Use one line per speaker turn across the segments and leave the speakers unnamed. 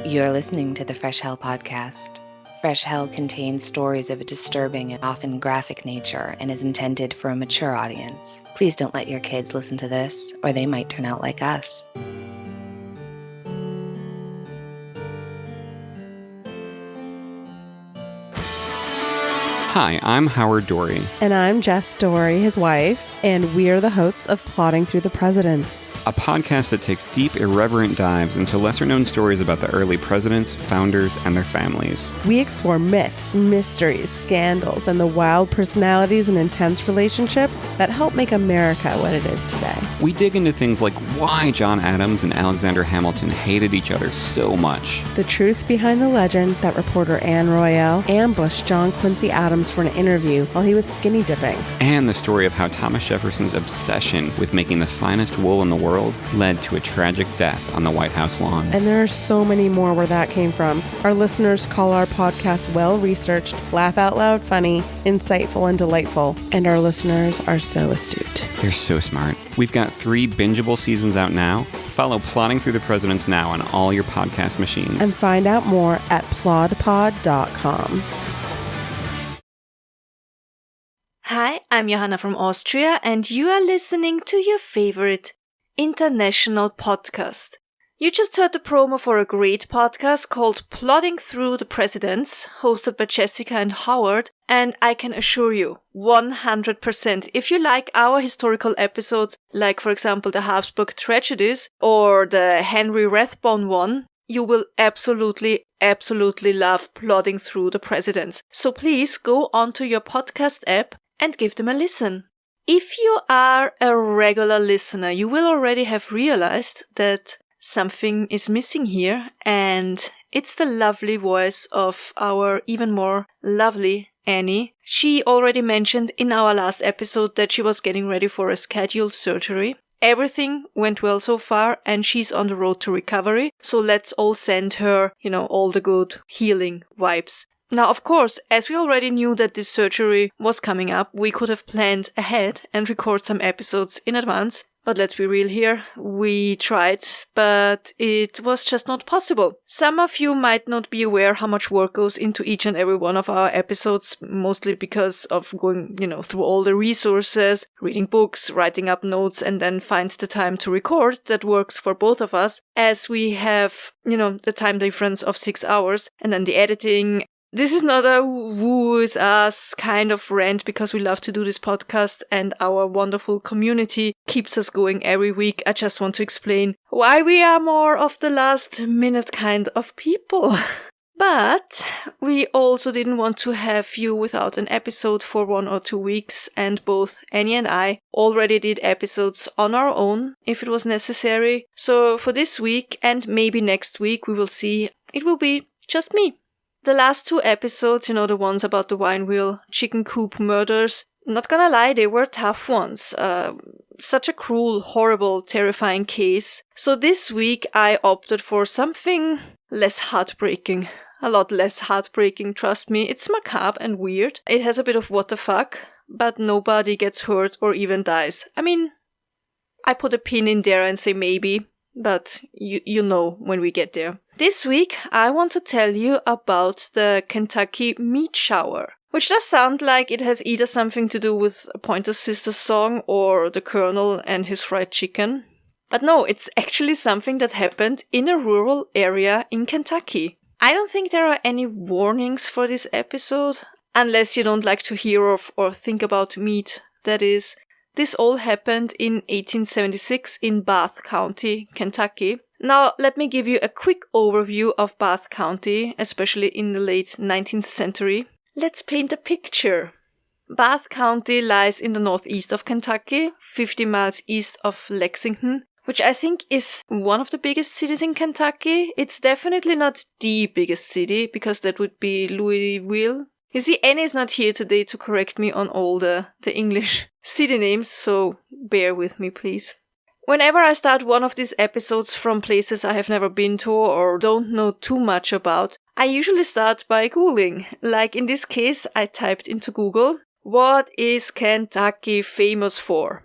You're listening to the Fresh Hell podcast. Fresh Hell contains stories of a disturbing and often graphic nature and is intended for a mature audience. Please don't let your kids listen to this, or they might turn out like us.
Hi, I'm Howard Dory.
And I'm Jess Dory, his wife, and we're the hosts of Plotting Through the Presidents,
A podcast that takes deep, irreverent dives into lesser-known stories about the early presidents, founders, and their families.
We explore myths, mysteries, scandals, and the wild personalities and intense relationships that help make America what it is today.
We dig into things like why John Adams and Alexander Hamilton hated each other so much.
The truth behind the legend that reporter Anne Royale ambushed John Quincy Adams for an interview while he was skinny dipping.
And the story of how Thomas Jefferson's obsession with making the finest wool in the world led to a tragic death on the White House lawn.
And there are so many more where that came from. Our listeners call our podcast well-researched, laugh-out-loud funny, insightful, and delightful. And our listeners are so astute.
They're so smart. We've got 3 bingeable seasons out now. Follow Plotting Through the Presidents now on all your podcast machines.
And find out more at plodpod.com.
Hi, I'm Johanna from Austria, and you are listening to your favorite international podcast. You just heard the promo for a great podcast called Plotting Through the Presidents, hosted by Jessica and Howard, and I can assure you, 100%, if you like our historical episodes, like for example the Habsburg tragedies or the Henry Rathbone one, you will absolutely love Plotting Through the Presidents. So please go onto your podcast app and give them a listen. If you are a regular listener, you will already have realized that something is missing here, and it's the lovely voice of our even more lovely Annie. She already mentioned in our last episode that she was getting ready for a scheduled surgery. Everything went well so far, and she's on the road to recovery, so let's all send her, all the good healing vibes. Now, of course, as we already knew that this surgery was coming up, we could have planned ahead and record some episodes in advance. But let's be real here, we tried, but it was just not possible. Some of you might not be aware how much work goes into each and every one of our episodes, mostly because of going, through all the resources, reading books, writing up notes, and then find the time to record that works for both of us, as we have, the time difference of 6 hours, and then the editing. This is not a woo is us kind of rant, because we love to do this podcast and our wonderful community keeps us going every week. I just want to explain why we are more of the last minute kind of people. But we also didn't want to have you without an episode for 1 or 2 weeks, and both Annie and I already did episodes on our own if it was necessary. So for this week and maybe next week, we will see, it will be just me. The last 2 episodes, the ones about the wine wheel, chicken coop murders, not gonna lie, they were tough ones. Such a cruel, horrible, terrifying case. So this week I opted for something less heartbreaking. A lot less heartbreaking, trust me. It's macabre and weird. It has a bit of what the fuck, but nobody gets hurt or even dies. I mean, I put a pin in there and say maybe, but you know when we get there. This week, I want to tell you about the Kentucky meat shower, which does sound like it has either something to do with a Pointer Sisters song or the Colonel and his fried chicken. But no, it's actually something that happened in a rural area in Kentucky. I don't think there are any warnings for this episode, unless you don't like to hear of or think about meat, that is. This all happened in 1876 in Bath County, Kentucky. Now, let me give you a quick overview of Bath County, especially in the late 19th century. Let's paint a picture. Bath County lies in the northeast of Kentucky, 50 miles east of Lexington, which I think is one of the biggest cities in Kentucky. It's definitely not the biggest city, because that would be Louisville. You see, Annie is not here today to correct me on all the English city names, so bear with me, please. Whenever I start one of these episodes from places I have never been to or don't know too much about, I usually start by Googling. Like in this case, I typed into Google, what is Kentucky famous for?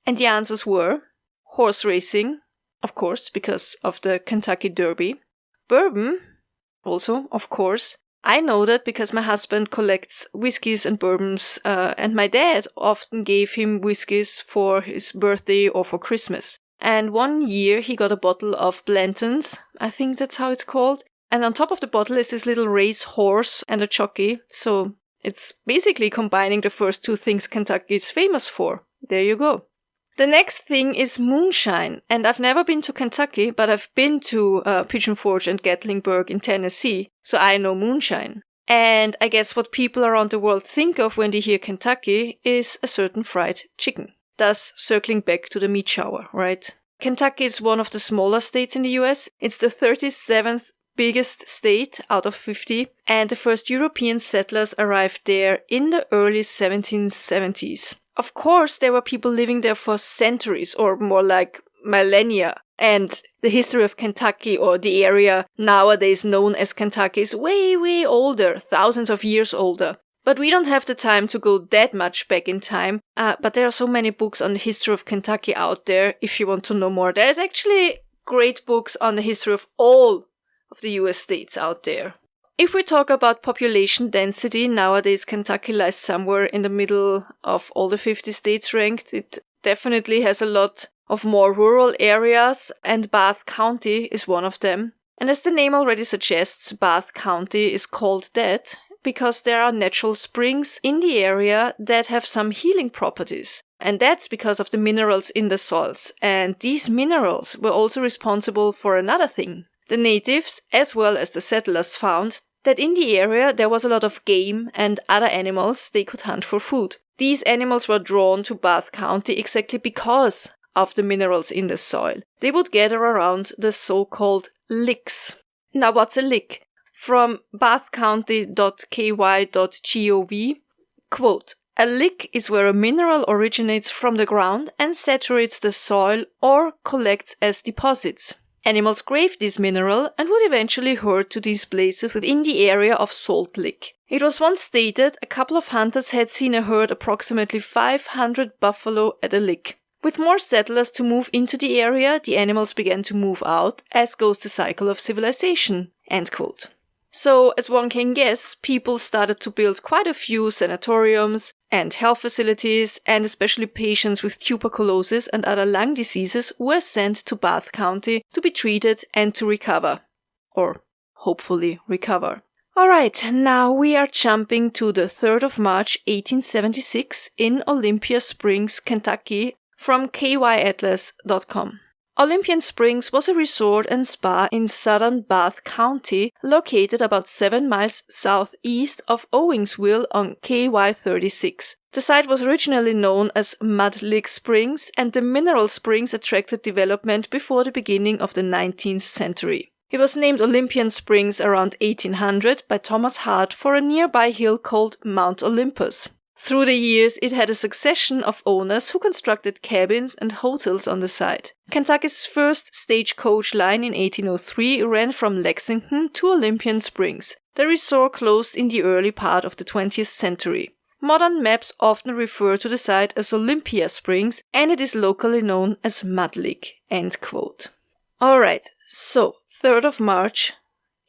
And the answers were horse racing, of course, because of the Kentucky Derby, Bourbon, also, of course. I know that because my husband collects whiskeys and bourbons, and my dad often gave him whiskeys for his birthday or for Christmas. And one year he got a bottle of Blanton's, I think that's how it's called. And on top of the bottle is this little race horse and a jockey. So it's basically combining the first two things Kentucky is famous for. There you go. The next thing is moonshine. And I've never been to Kentucky, but I've been to Pigeon Forge and Gatlinburg in Tennessee. So I know moonshine. And I guess what people around the world think of when they hear Kentucky is a certain fried chicken. Thus, circling back to the meat shower, right? Kentucky is one of the smaller states in the US. It's the 37th biggest state out of 50, and the first European settlers arrived there in the early 1770s. Of course, there were people living there for centuries, or more like millennia, and the history of Kentucky, or the area nowadays known as Kentucky, is way, way older, thousands of years older. But we don't have the time to go that much back in time. But there are so many books on the history of Kentucky out there if you want to know more. There's actually great books on the history of all of the US states out there. If we talk about population density, nowadays Kentucky lies somewhere in the middle of all the 50 states ranked. It definitely has a lot of more rural areas, and Bath County is one of them. And as the name already suggests, Bath County is called that because there are natural springs in the area that have some healing properties. And that's because of the minerals in the soils. And these minerals were also responsible for another thing. The natives, as well as the settlers, found that in the area there was a lot of game and other animals they could hunt for food. These animals were drawn to Bath County exactly because of the minerals in the soil. They would gather around the so-called licks. Now, what's a lick? From bathcounty.ky.gov, quote, "A lick is where a mineral originates from the ground and saturates the soil or collects as deposits. Animals grave this mineral and would eventually herd to these places within the area of Salt Lick. It was once stated a couple of hunters had seen a herd approximately 500 buffalo at a lick. With more settlers to move into the area, the animals began to move out, as goes the cycle of civilization." End quote. So, as one can guess, people started to build quite a few sanatoriums and health facilities, and especially patients with tuberculosis and other lung diseases were sent to Bath County to be treated and to recover. Or, hopefully, recover. Alright, now we are jumping to the 3rd of March 1876 in Olympia Springs, Kentucky, from kyatlas.com. Olympian Springs was a resort and spa in southern Bath County, located about 7 miles southeast of Owingsville on KY 36. The site was originally known as Mud Lick Springs, and the mineral springs attracted development before the beginning of the 19th century. It was named Olympian Springs around 1800 by Thomas Hart for a nearby hill called Mount Olympus. Through the years, it had a succession of owners who constructed cabins and hotels on the site. Kentucky's first stagecoach line in 1803 ran from Lexington to Olympian Springs. The resort closed in the early part of the 20th century. Modern maps often refer to the site as Olympia Springs, and it is locally known as Mud Lick. End quote. Alright, so 3rd of March,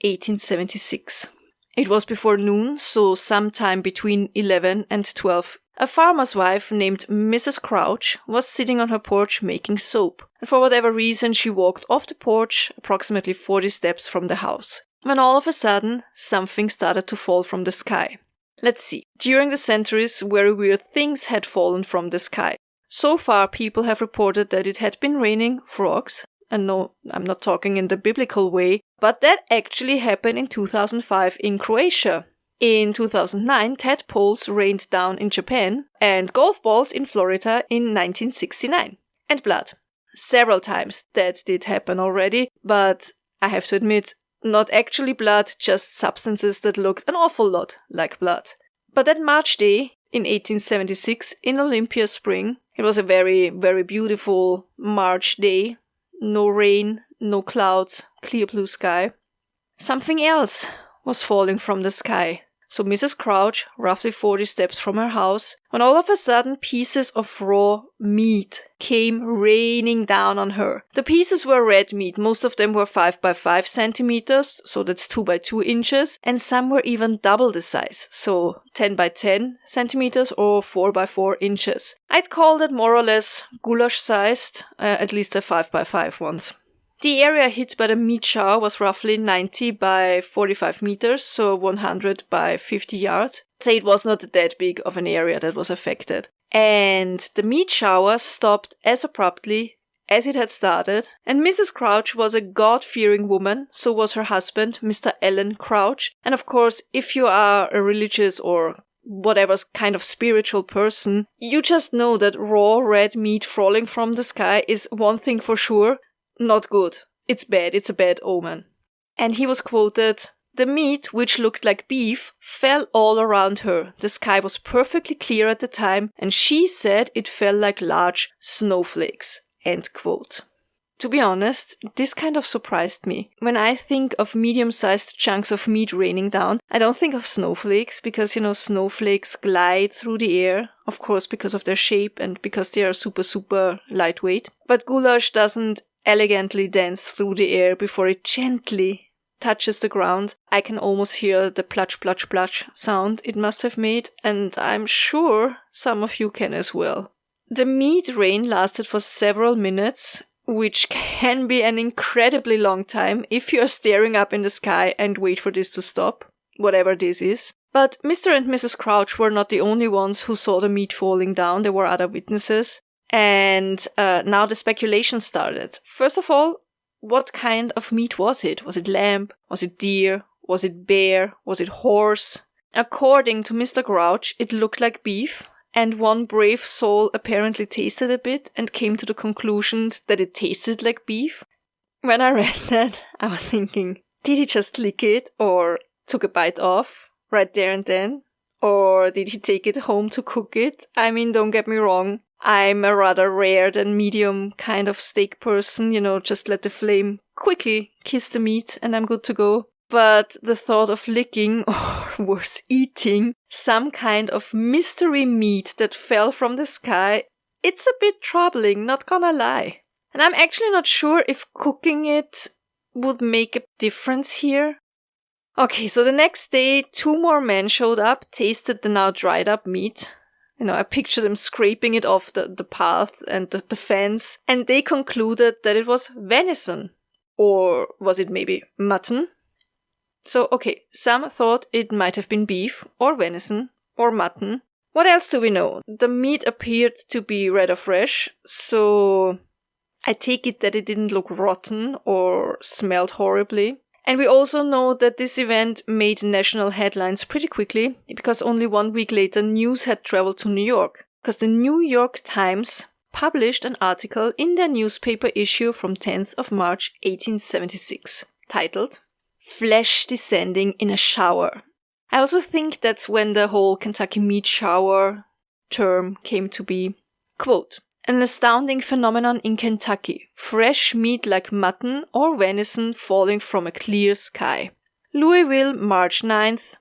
1876. It was before noon, so sometime between 11 and 12. A farmer's wife named Mrs. Crouch was sitting on her porch making soap, and for whatever reason she walked off the porch approximately 40 steps from the house, when all of a sudden something started to fall from the sky. Let's see. During the centuries, very weird things had fallen from the sky. So far, people have reported that it had been raining frogs. And no, I'm not talking in the biblical way, but that actually happened in 2005 in Croatia. In 2009, tadpoles rained down in Japan, and golf balls in Florida in 1969. And blood. Several times that did happen already, but I have to admit, not actually blood, just substances that looked an awful lot like blood. But that March day in 1876 in Olympia Spring, it was a very, very beautiful March day. No rain, no clouds, clear blue sky. Something else was falling from the sky. so Mrs. Crouch, roughly 40 steps from her house, when all of a sudden pieces of raw meat came raining down on her. The pieces were red meat. Most of them were 5 by 5 centimeters, so that's 2 by 2 inches, and some were even double the size, so 10 by 10 centimeters or 4 by 4 inches. I'd call that more or less goulash-sized, at least the 5 by 5 ones. The area hit by the meat shower was roughly 90 by 45 meters, so 100 by 50 yards. So it was not that big of an area that was affected. And the meat shower stopped as abruptly as it had started. And Mrs. Crouch was a God-fearing woman, so was her husband, Mr. Alan Crouch. And of course, if you are a religious or whatever kind of spiritual person, you just know that raw red meat falling from the sky is one thing for sure. Not good. It's bad. It's a bad omen. And he was quoted, "The meat, which looked like beef, fell all around her. The sky was perfectly clear at the time, and she said it fell like large snowflakes." End quote. To be honest, this kind of surprised me. When I think of medium-sized chunks of meat raining down, I don't think of snowflakes because, snowflakes glide through the air, of course because of their shape and because they are super, super lightweight. But goulash doesn't elegantly dance through the air before it gently touches the ground. I can almost hear the plutch, plutch, plutch sound it must have made, and I'm sure some of you can as well. The meat rain lasted for several minutes, which can be an incredibly long time if you're staring up in the sky and wait for this to stop, whatever this is. But Mr. and Mrs. Crouch were not the only ones who saw the meat falling down. There were other witnesses. And now the speculation started. First of all, what kind of meat was it? Was it lamb? Was it deer? Was it bear? Was it horse? According to Mr. Crouch, it looked like beef, and one brave soul apparently tasted a bit and came to the conclusion that it tasted like beef. When I read that, I was thinking, did he just lick it or took a bite off right there and then? Or did he take it home to cook it? I mean, don't get me wrong. I'm a rather rare than medium kind of steak person, just let the flame quickly kiss the meat and I'm good to go. But the thought of licking, or worse, eating, some kind of mystery meat that fell from the sky, it's a bit troubling, not gonna lie. And I'm actually not sure if cooking it would make a difference here. Okay, so the next day, 2 more men showed up, tasted the now dried up meat. I picture them scraping it off the path and the fence, and they concluded that it was venison. Or was it maybe mutton? So, okay, some thought it might have been beef, or venison, or mutton. What else do we know? The meat appeared to be rather fresh, so I take it that it didn't look rotten or smelled horribly. And we also know that this event made national headlines pretty quickly, because only 1 week later news had traveled to New York. Because the New York Times published an article in their newspaper issue from 10th of March 1876, titled, "Flesh Descending in a Shower." I also think that's when the whole Kentucky meat shower term came to be. Quote, "An astounding phenomenon in Kentucky. Fresh meat like mutton or venison falling from a clear sky. Louisville, March 9th,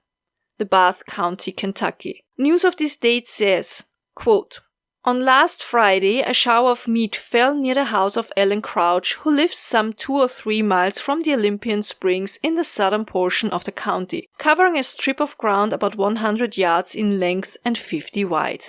the Bath County, Kentucky. News of this date says, quote, "On last Friday, a shower of meat fell near the house of Alan Crouch, who lives some 2 or 3 miles from the Olympian Springs in the southern portion of the county, covering a strip of ground about 100 yards in length and 50 wide.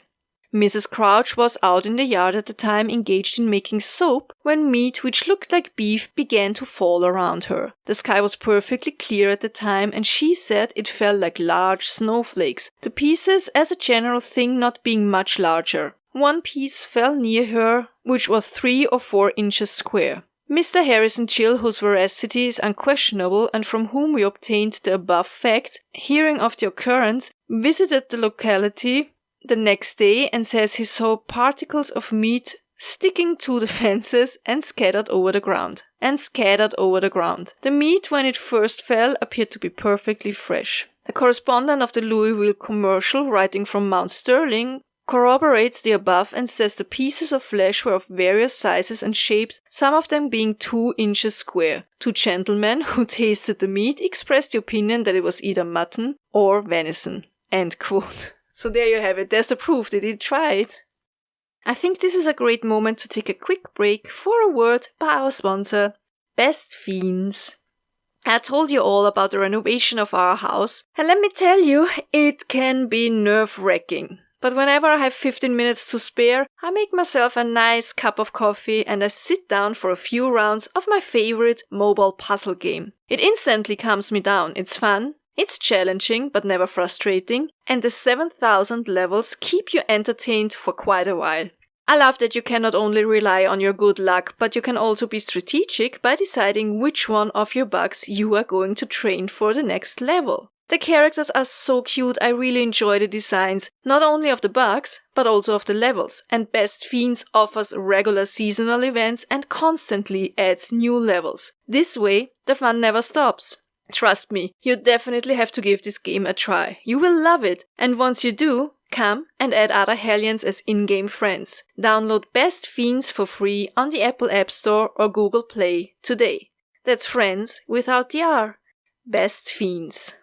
Mrs. Crouch was out in the yard at the time engaged in making soap when meat which looked like beef began to fall around her. The sky was perfectly clear at the time and she said it fell like large snowflakes, the pieces as a general thing not being much larger. One piece fell near her which was 3 or 4 inches square. Mr. Harrison Gill, whose veracity is unquestionable and from whom we obtained the above facts, hearing of the occurrence, visited the locality the next day and says he saw particles of meat sticking to the fences and scattered over the ground. The meat, when it first fell, appeared to be perfectly fresh. A correspondent of the Louisville Commercial, writing from Mount Sterling, corroborates the above and says the pieces of flesh were of various sizes and shapes, some of them being 2 inches square. 2 gentlemen who tasted the meat expressed the opinion that it was either mutton or venison. End quote. So there you have it. There's the proof. They did try it. I think this is a great moment to take a quick break for a word by our sponsor, Best Fiends. I told you all about the renovation of our house, and let me tell you, it can be nerve-wracking. But whenever I have 15 minutes to spare, I make myself a nice cup of coffee and I sit down for a few rounds of my favorite mobile puzzle game. It instantly calms me down. It's fun, it's challenging but never frustrating, and the 7,000 levels keep you entertained for quite a while. I love that you can not only rely on your good luck, but you can also be strategic by deciding which one of your bugs you are going to train for the next level. The characters are so cute, I really enjoy the designs, not only of the bugs, but also of the levels, and Best Fiends offers regular seasonal events and constantly adds new levels. This way, the fun never stops. Trust me, you definitely have to give this game a try. You will love it, and once you do, come and add other Hellions as in-game friends. Download Best Fiends for free on the Apple App Store or Google Play today. That's friends without the R. Best Fiends.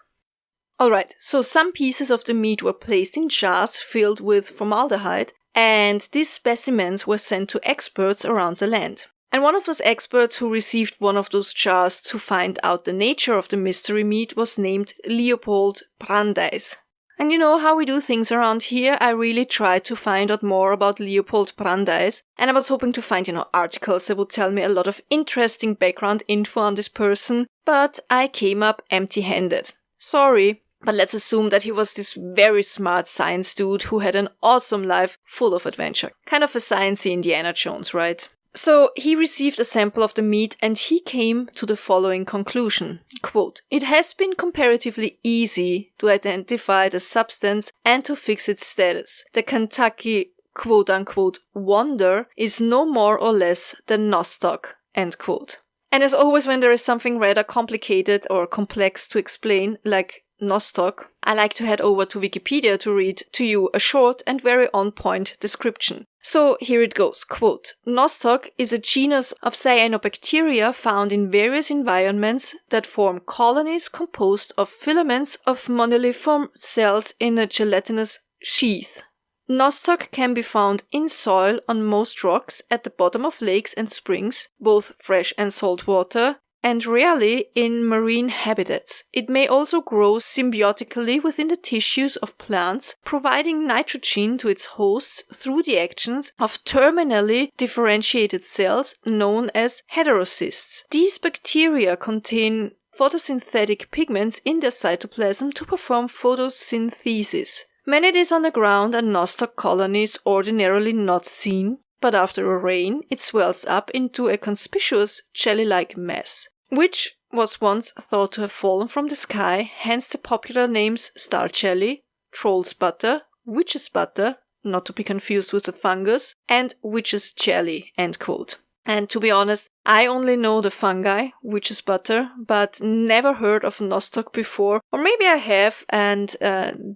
Alright, so some pieces of the meat were placed in jars filled with formaldehyde, and these specimens were sent to experts around the land. And one of those experts who received one of those jars to find out the nature of the mystery meat was named Leopold Brandeis. And you know how we do things around here? I really tried to find out more about Leopold Brandeis, and I was hoping to find, articles that would tell me a lot of interesting background info on this person, but I came up empty-handed. Sorry, but let's assume that he was this very smart science dude who had an awesome life full of adventure. Kind of a sciencey Indiana Jones, right? So he received a sample of the meat and he came to the following conclusion. Quote, "It has been comparatively easy to identify the substance and to fix its status. The Kentucky quote-unquote wonder is no more or less than nostoc." End quote. And as always when there is something rather complicated or complex to explain, like nostoc, I like to head over to Wikipedia to read to you a short and very on-point description. So here it goes, quote, "Nostoc is a genus of cyanobacteria found in various environments that form colonies composed of filaments of moniliform cells in a gelatinous sheath. Nostoc can be found in soil on most rocks at the bottom of lakes and springs, both fresh and salt water, and rarely in marine habitats. It may also grow symbiotically within the tissues of plants, providing nitrogen to its hosts through the actions of terminally differentiated cells known as heterocysts. These bacteria contain photosynthetic pigments in their cytoplasm to perform photosynthesis. When it is on the ground, a nostoc colony is ordinarily not seen, but after a rain, it swells up into a conspicuous jelly-like mass, which was once thought to have fallen from the sky, hence the popular names star jelly, troll's butter, witch's butter, not to be confused with the fungus, and witch's jelly, end quote. And to be honest, I only know the fungi, witch's butter, but never heard of nostoc before, or maybe I have, and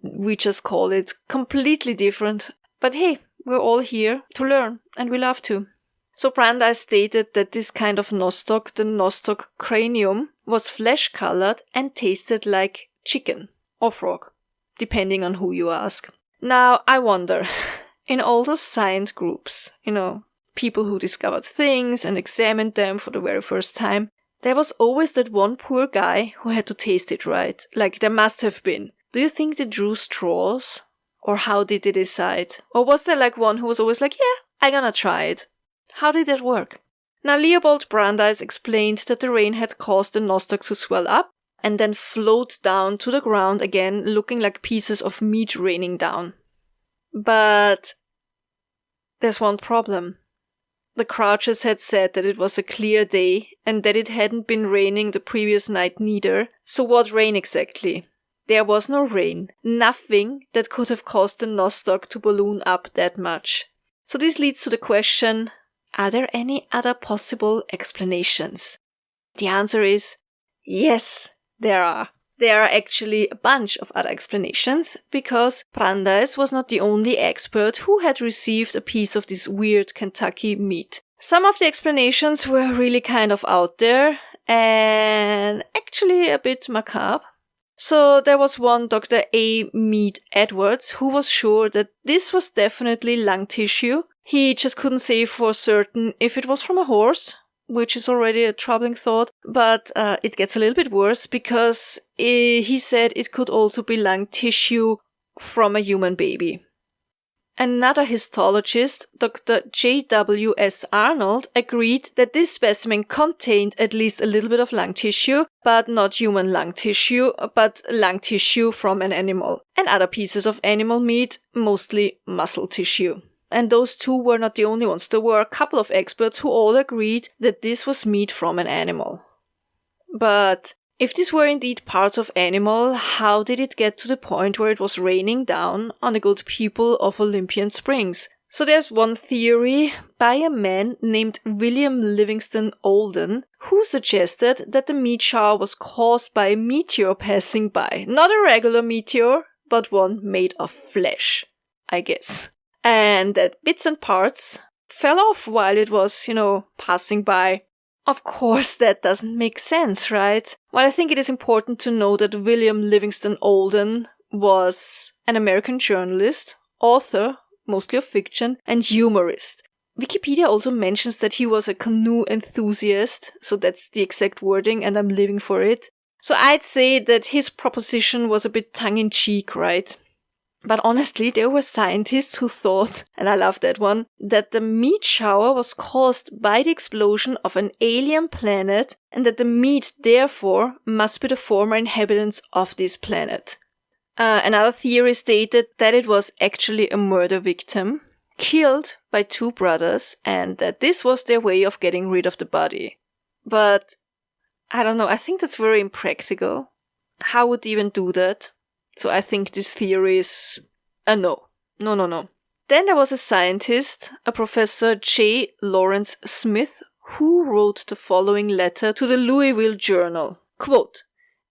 we just call it completely different. But hey, we're all here to learn, and we love to. So Brandeis stated that this kind of nostoc, the nostoc cranium, was flesh-colored and tasted like chicken or frog, depending on who you ask. Now, I wonder, in all those science groups, people who discovered things and examined them for the very first time, there was always that one poor guy who had to taste it, right? Like, there must have been. Do you think they drew straws? Or how did they decide? Or was there like one who was always like, yeah, I'm gonna try it? How did that work? Now, Leopold Brandeis explained that the rain had caused the nostoc to swell up and then float down to the ground again, looking like pieces of meat raining down. But there's one problem. The Crouchers had said that it was a clear day and that it hadn't been raining the previous night neither. So what rain exactly? There was no rain. Nothing that could have caused the nostoc to balloon up that much. So this leads to the question, are there any other possible explanations? The answer is yes, there are. There are actually a bunch of other explanations, because Brandeis was not the only expert who had received a piece of this weird Kentucky meat. Some of the explanations were really kind of out there, and actually a bit macabre. So there was one Dr. A. Mead Edwards who was sure that this was definitely lung tissue. He just couldn't say for certain if it was from a horse, which is already a troubling thought, but it gets a little bit worse because he said it could also be lung tissue from a human baby. Another histologist, Dr. J.W.S. Arnold, agreed that this specimen contained at least a little bit of lung tissue, but not human lung tissue, but lung tissue from an animal, and other pieces of animal meat, mostly muscle tissue. And those two were not the only ones. There were a couple of experts who all agreed that this was meat from an animal. But if these were indeed parts of animal, how did it get to the point where it was raining down on the good people of Olympian Springs? So there's one theory by a man named William Livingston Olden, who suggested that the meat shower was caused by a meteor passing by. Not a regular meteor, but one made of flesh, I guess. And that bits and parts fell off while it was, passing by. Of course, that doesn't make sense, right? Well, I think it is important to know that William Livingston Olden was an American journalist, author, mostly of fiction, and humorist. Wikipedia also mentions that he was a canoe enthusiast, so that's the exact wording, and I'm living for it. So I'd say that his proposition was a bit tongue-in-cheek, right? But honestly, there were scientists who thought, and I love that one, that the meat shower was caused by the explosion of an alien planet and that the meat, therefore, must be the former inhabitants of this planet. Another theory stated that it was actually a murder victim, killed by two brothers, and that this was their way of getting rid of the body. But, I don't know, I think that's very impractical. How would they even do that? So I think this theory is a no. No. Then there was a scientist, a Professor J. Lawrence Smith, who wrote the following letter to the Louisville Journal. Quote,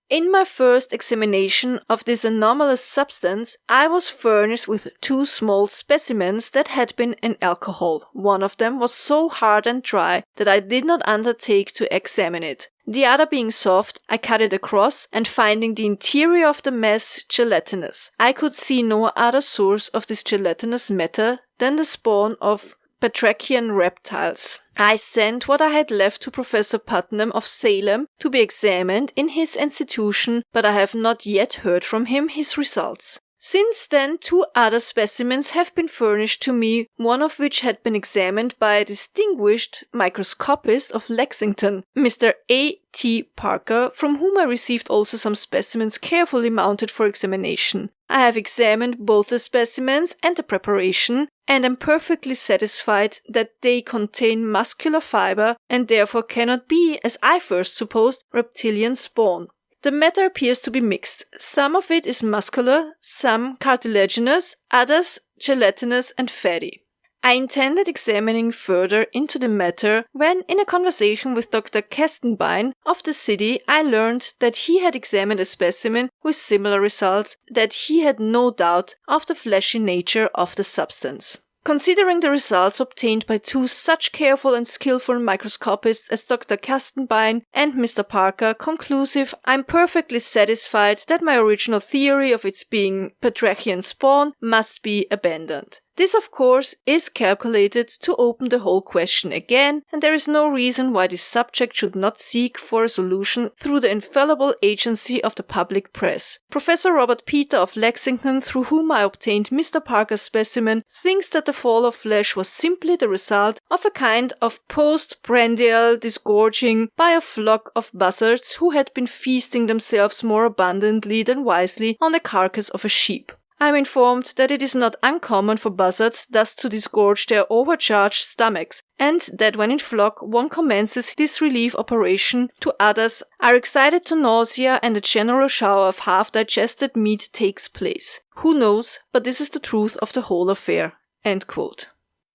"In my first examination of this anomalous substance, I was furnished with two small specimens that had been in alcohol. One of them was so hard and dry that I did not undertake to examine it. The other being soft, I cut it across, and finding the interior of the mass gelatinous, I could see no other source of this gelatinous matter than the spawn of batrachian reptiles. I sent what I had left to Professor Putnam of Salem to be examined in his institution, but I have not yet heard from him his results. Since then, two other specimens have been furnished to me, one of which had been examined by a distinguished microscopist of Lexington, Mr. A. T. Parker, from whom I received also some specimens carefully mounted for examination. I have examined both the specimens and the preparation, and am perfectly satisfied that they contain muscular fiber and therefore cannot be, as I first supposed, reptilian spawn. The matter appears to be mixed. Some of it is muscular, some cartilaginous, others gelatinous and fatty. I intended examining further into the matter when, in a conversation with Dr. Kestenbein of the city, I learned that he had examined a specimen with similar results, that he had no doubt of the fleshy nature of the substance. Considering the results obtained by two such careful and skillful microscopists as Dr. Kestenbein and Mr. Parker conclusive, I'm perfectly satisfied that my original theory of its being batrachian spawn must be abandoned. This, of course, is calculated to open the whole question again, and there is no reason why this subject should not seek for a solution through the infallible agency of the public press. Professor Robert Peter of Lexington, through whom I obtained Mr. Parker's specimen, thinks that the fall of flesh was simply the result of a kind of postprandial disgorging by a flock of buzzards who had been feasting themselves more abundantly than wisely on the carcass of a sheep. I am informed that it is not uncommon for buzzards thus to disgorge their overcharged stomachs, and that when in flock one commences this relief operation, to others are excited to nausea and a general shower of half-digested meat takes place. Who knows, but this is the truth of the whole affair." End quote.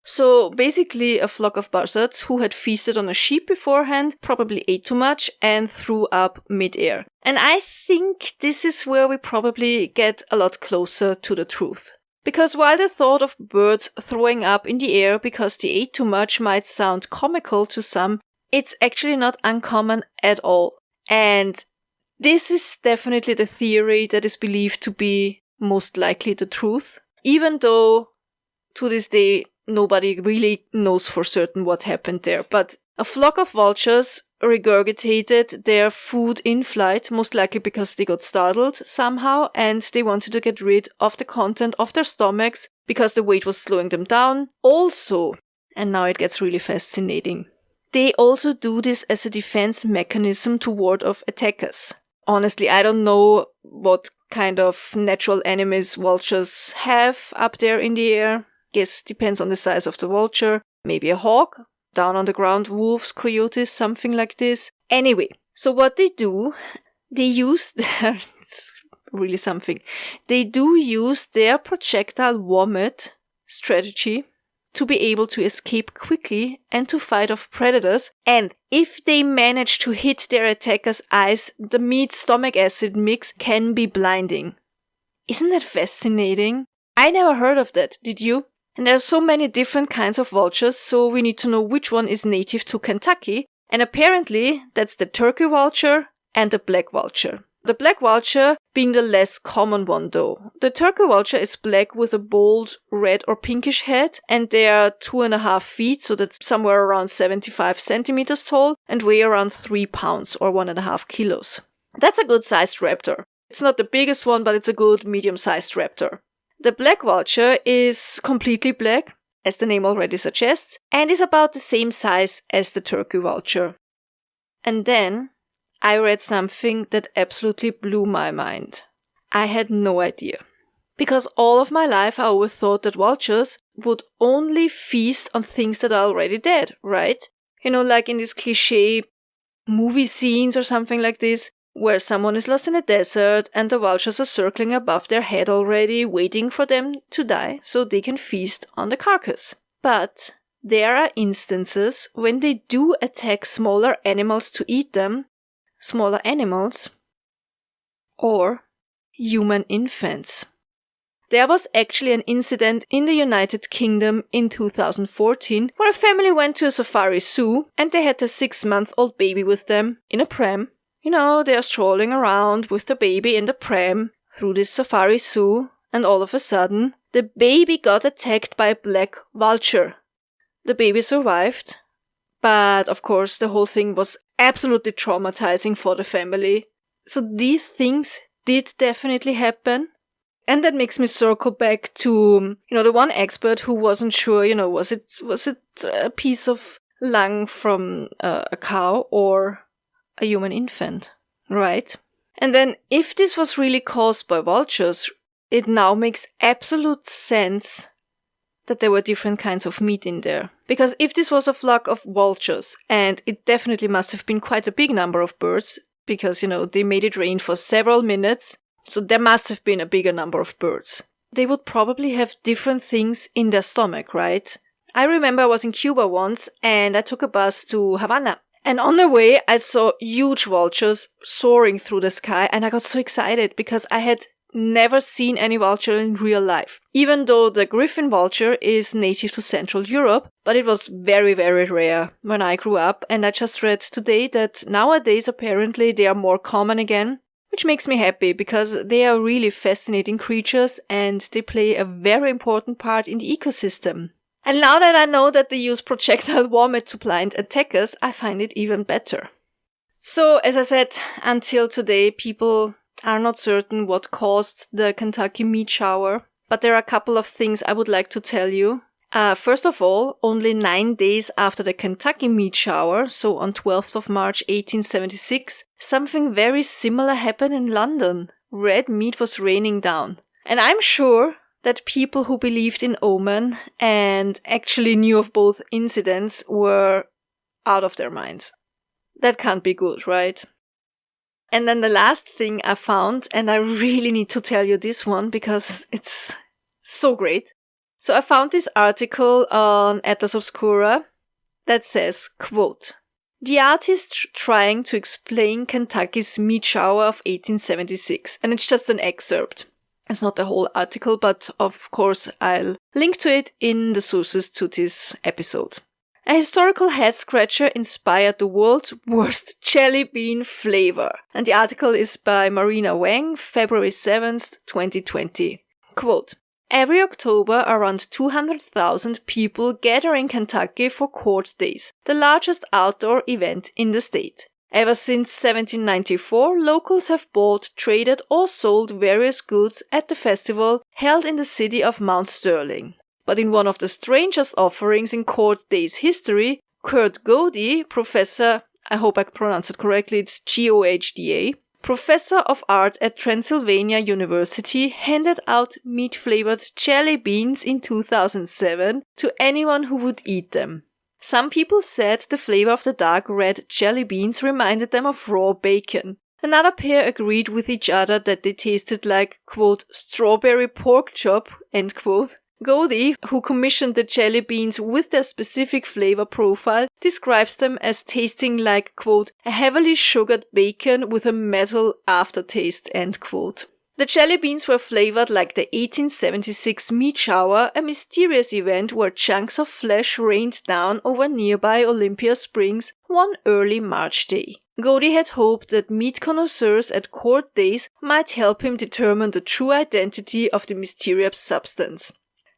So basically a flock of buzzards who had feasted on a sheep beforehand probably ate too much and threw up mid-air. And I think this is where we probably get a lot closer to the truth. Because while the thought of birds throwing up in the air because they ate too much might sound comical to some, it's actually not uncommon at all. And this is definitely the theory that is believed to be most likely the truth, even though to this day nobody really knows for certain what happened there. But a flock of vultures regurgitated their food in flight, most likely because they got startled somehow and they wanted to get rid of the content of their stomachs because the weight was slowing them down. Also, and now it gets really fascinating, they also do this as a defense mechanism to ward off attackers. Honestly, I don't know what kind of natural enemies vultures have up there in the air. Guess depends on the size of the vulture. Maybe a hawk, down on the ground, wolves, coyotes, something like this. Anyway, so what they do, they use their, it's really something, they do use their projectile vomit strategy to be able to escape quickly and to fight off predators. And if they manage to hit their attacker's eyes, the meat-stomach acid mix can be blinding. Isn't that fascinating? I never heard of that, did you? And there are so many different kinds of vultures, so we need to know which one is native to Kentucky. And apparently, that's the turkey vulture and the black vulture. The black vulture being the less common one though. The turkey vulture is black with a bold red or pinkish head, and they are 2.5 feet, so that's somewhere around 75 centimeters tall, and weigh around 3 pounds or 1.5 kilos. That's a good sized raptor. It's not the biggest one, but it's a good medium sized raptor. The black vulture is completely black, as the name already suggests, and is about the same size as the turkey vulture. And then I read something that absolutely blew my mind. I had no idea. Because all of my life I always thought that vultures would only feast on things that are already dead, right? You know, like in these cliché movie scenes or something like this, where someone is lost in a desert and the vultures are circling above their head already, waiting for them to die so they can feast on the carcass. But there are instances when they do attack smaller animals to eat them, smaller animals, or human infants. There was actually an incident in the United Kingdom in 2014 where a family went to a safari zoo and they had a 6-month-old baby with them in a pram. You know, they are strolling around with the baby in the pram through this safari zoo, and all of a sudden, the baby got attacked by a black vulture. The baby survived, but of course the whole thing was absolutely traumatizing for the family. So these things did definitely happen. And that makes me circle back to, the one expert who wasn't sure, was it a piece of lung from a cow or a human infant, right? And then if this was really caused by vultures, it now makes absolute sense that there were different kinds of meat in there. Because if this was a flock of vultures, and it definitely must have been quite a big number of birds, because, they made it rain for several minutes, so there must have been a bigger number of birds. They would probably have different things in their stomach, right? I remember I was in Cuba once, and I took a bus to Havana. And on the way, I saw huge vultures soaring through the sky, and I got so excited because I had never seen any vulture in real life. Even though the griffin vulture is native to Central Europe, but it was very, very rare when I grew up, and I just read today that nowadays apparently they are more common again, which makes me happy because they are really fascinating creatures and they play a very important part in the ecosystem. And now that I know that they use projectile vomit to blind attackers, I find it even better. So, as I said, until today, people are not certain what caused the Kentucky meat shower, but there are a couple of things I would like to tell you. First of all, only 9 days after the Kentucky meat shower, so on 12th of March 1876, something very similar happened in London. Red meat was raining down. And I'm sure that people who believed in omen and actually knew of both incidents were out of their minds. That can't be good, right? And then the last thing I found, and I really need to tell you this one because it's so great. So I found this article on Atlas Obscura that says, quote, "The artist trying to explain Kentucky's meat shower of 1876." And it's just an excerpt. It's not the whole article, but of course I'll link to it in the sources to this episode. A historical head-scratcher inspired the world's worst jelly bean flavor. And the article is by Marina Wang, February 7th, 2020. Quote, "Every October, around 200,000 people gather in Kentucky for Court Days, the largest outdoor event in the state. Ever since 1794, locals have bought, traded, or sold various goods at the festival held in the city of Mount Sterling. But in one of the strangest offerings in Court Days history, Kurt Godey, professor, I hope I pronounced it correctly, it's Gohda, professor of art at Transylvania University, handed out meat-flavored jelly beans in 2007 to anyone who would eat them. Some people said the flavor of the dark red jelly beans reminded them of raw bacon. Another pair agreed with each other that they tasted like, quote, strawberry pork chop, end quote. Godey, who commissioned the jelly beans with their specific flavor profile, describes them as tasting like, quote, a heavily sugared bacon with a metal aftertaste, end quote. The jelly beans were flavored like the 1876 meat shower, a mysterious event where chunks of flesh rained down over nearby Olympia Springs one early March day. Godey had hoped that meat connoisseurs at Court Days might help him determine the true identity of the mysterious substance.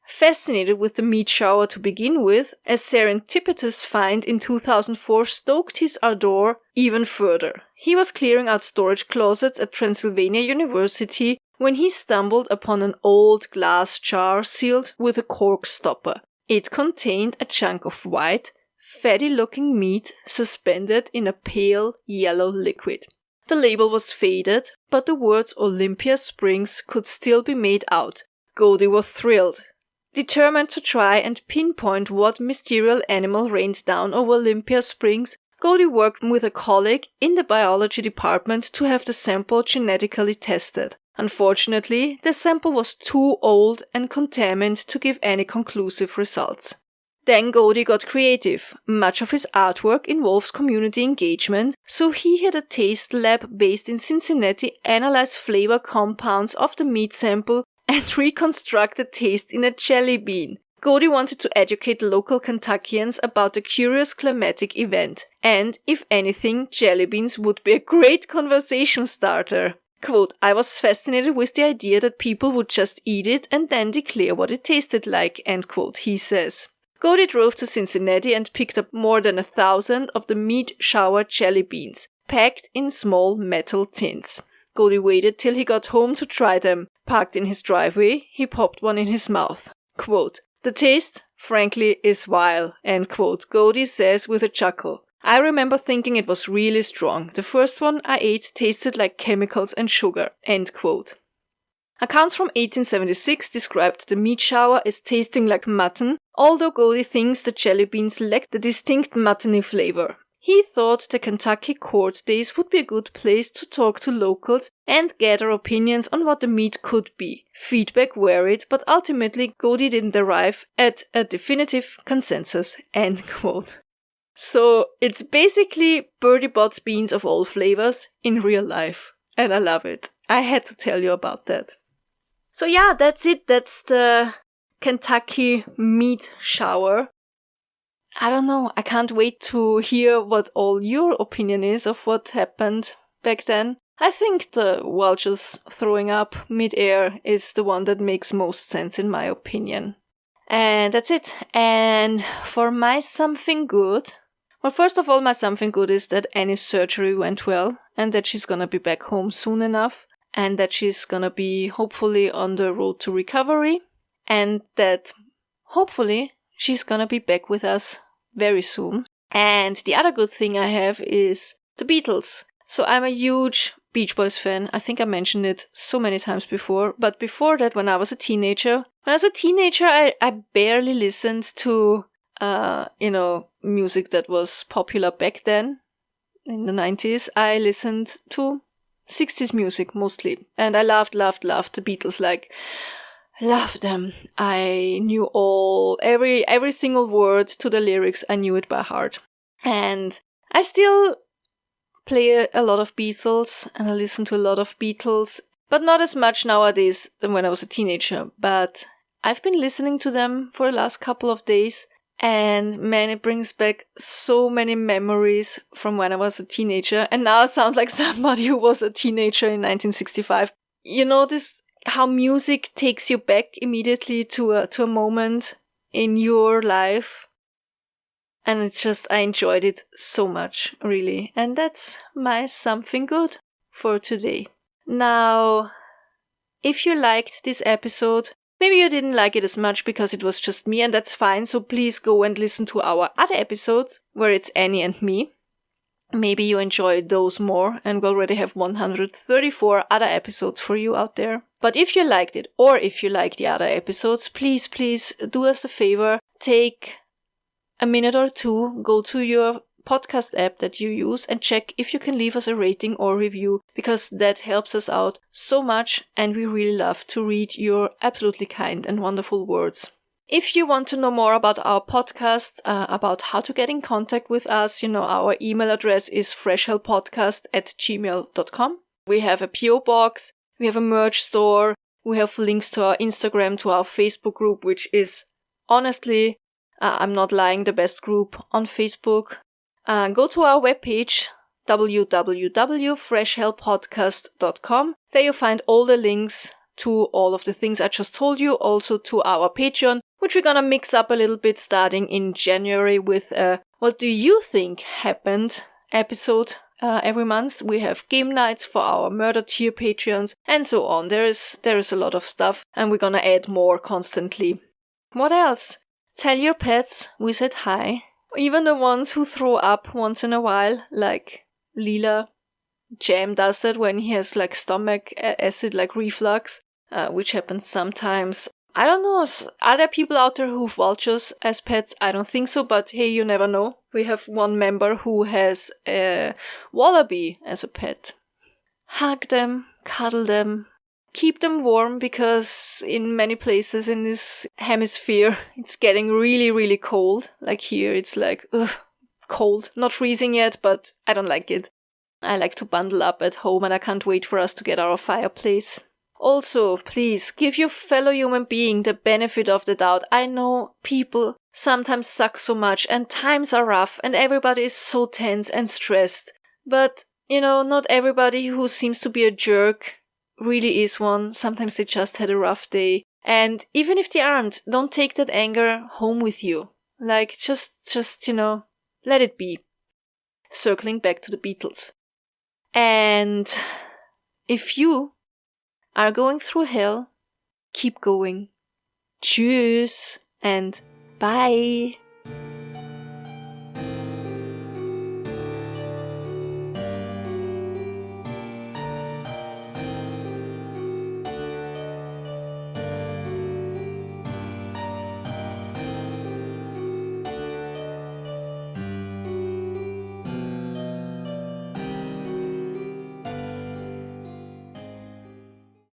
Fascinated with the meat shower to begin with, a serendipitous find in 2004 stoked his ardor even further. He was clearing out storage closets at Transylvania University when he stumbled upon an old glass jar sealed with a cork stopper. It contained a chunk of white, fatty-looking meat suspended in a pale yellow liquid. The label was faded, but the words Olympia Springs could still be made out. Godey was thrilled. Determined to try and pinpoint what mysterious animal rained down over Olympia Springs, Godey worked with a colleague in the biology department to have the sample genetically tested. Unfortunately, the sample was too old and contaminated to give any conclusive results. Then Godey got creative. Much of his artwork involves community engagement, so he had a taste lab based in Cincinnati analyze flavor compounds of the meat sample and reconstruct the taste in a jelly bean. Godey wanted to educate local Kentuckians about the curious climatic event, and, if anything, jelly beans would be a great conversation starter. Quote, "I was fascinated with the idea that people would just eat it and then declare what it tasted like," end quote, he says. Godey drove to Cincinnati and picked up more than 1,000 of the meat shower jelly beans, packed in small metal tins. Godey waited till he got home to try them. Parked in his driveway, he popped one in his mouth. Quote, "The taste, frankly, is vile," end quote, Godey says with a chuckle. "I remember thinking it was really strong. The first one I ate tasted like chemicals and sugar," end quote. Accounts from 1876 described the meat shower as tasting like mutton, although Godey thinks the jelly beans lacked the distinct muttony flavor. He thought the Kentucky Court Days would be a good place to talk to locals and gather opinions on what the meat could be. Feedback varied, but ultimately Godey didn't arrive at a definitive consensus, end quote. So it's basically Birdie Bot's beans of all flavors in real life. And I love it. I had to tell you about that. So yeah, that's it. That's the Kentucky meat shower. I don't know. I can't wait to hear what all your opinion is of what happened back then. I think the vultures throwing up mid-air is the one that makes most sense in my opinion. And that's it. And for my something good, well, first of all, my something good is that Annie's surgery went well and that she's gonna be back home soon enough and that she's gonna be hopefully on the road to recovery and that hopefully she's gonna be back with us very soon. And the other good thing I have is the Beatles. So I'm a huge Beach Boys fan. I think I mentioned it so many times before. But before that, when I was a teenager, I barely listened to, music that was popular back then in the 90s. I listened to 60s music mostly. And I loved the Beatles. Like, Love them. I knew every single word to the lyrics. I knew it by heart. And I still play a lot of Beatles and I listen to a lot of Beatles, but not as much nowadays than when I was a teenager. But I've been listening to them for the last couple of days, and man, it brings back so many memories from when I was a teenager. And now I sound like somebody who was a teenager in 1965. You know this, how music takes you back immediately to a moment in your life. And it's just, I enjoyed it so much, really. And that's my something good for today. Now, if you liked this episode, maybe you didn't like it as much because it was just me, and that's fine. So please go and listen to our other episodes where it's Annie and me. Maybe you enjoyed those more, and we already have 134 other episodes for you out there. But if you liked it, or if you like the other episodes, please do us a favor. Take a minute or two, go to your podcast app that you use and check if you can leave us a rating or review, because that helps us out so much and we really love to read your absolutely kind and wonderful words. If you want to know more about our podcast, about how to get in contact with us, our email address is freshhellpodcast@gmail.com. We have a PO box, we have a merch store, we have links to our Instagram, to our Facebook group, which is honestly, I'm not lying, the best group on Facebook. Go to our webpage, www.freshhellpodcast.com. There you find all the links to all of the things I just told you, also to our Patreon, which we're gonna mix up a little bit starting in January with a What Do You Think Happened episode every month. We have game nights for our murder tier Patreons and so on. There is a lot of stuff and we're gonna add more constantly. What else? Tell your pets we said hi. Even the ones who throw up once in a while, like Leela. Jam does that when he has like stomach acid, like reflux, which happens sometimes. I don't know, are there people out there who have vultures as pets? I don't think so, but hey, you never know. We have one member who has a wallaby as a pet. Hug them, cuddle them, keep them warm, because in many places in this hemisphere it's getting really, really cold. Like here it's like, cold. Not freezing yet, but I don't like it. I like to bundle up at home and I can't wait for us to get our fireplace. Also, please give your fellow human being the benefit of the doubt. I know people sometimes suck so much and times are rough and everybody is so tense and stressed. But, not everybody who seems to be a jerk really is one. Sometimes they just had a rough day. And even if they aren't, don't take that anger home with you. Like, just let it be. Circling back to the Beatles. And if you are going through hell, keep going. Tschüss and bye.